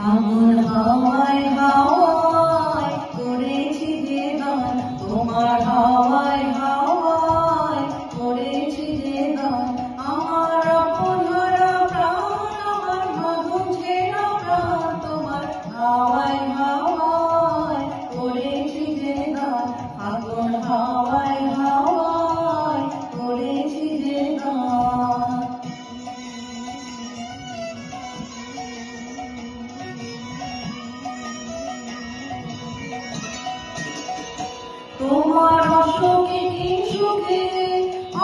আগুন হাওয়ায় হাওয়ায় করেছি যে গান, তোমার হাওয়ায় হাওয়ায় করেছি যে গান। আমার আপন হারা প্রাণ, আমার মধু ছেঁড়া প্রাণ, তোমার হাওয়ায় হাওয়ায় করেছি যে গান। আগুন হাওয়ায় হাওয়ায় করেছি যে গান। তোমার অসুখে কি সুখে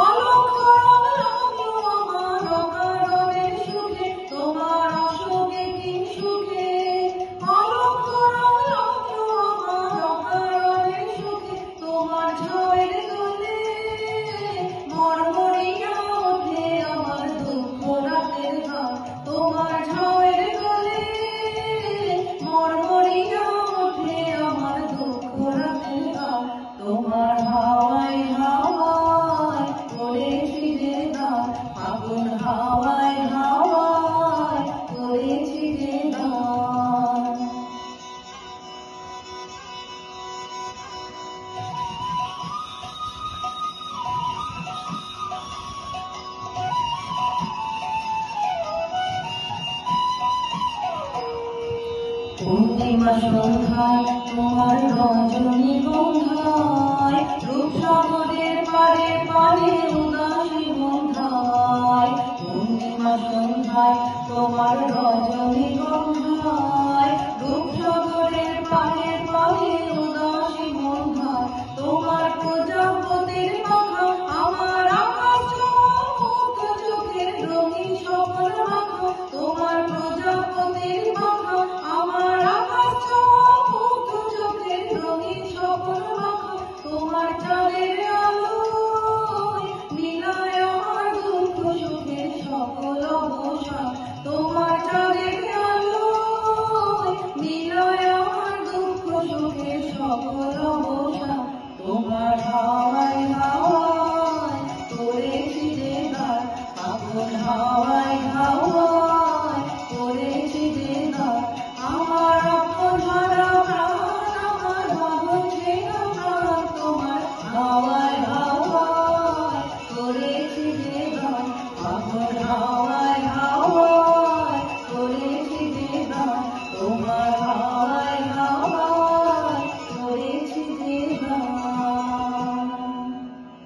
অলক্ষ লাগলো আমার অকারণের সুখে, তোমার অসুখে কি সুখে অলক্ষ লাগলো আমার অকারণের সুখে। তোমার ঝড়ের দোলে মরমরিয়া ওঠে আমার দুঃখ রাতের গান, তোমার ঝড়ের দোলে মরমরিয়া ওঠে আমার দুঃখ রাতের গান। তোমার হাওয়ায় হাওয়ায় করেছি যে গান, আগুন হাওয়ায় হাওয়ায় করেছি যে গান। পূর্ণিমা সন্ধ্যায় তোমার রজনী গন্ধায় রূপসাগরের পারে পারে উদাস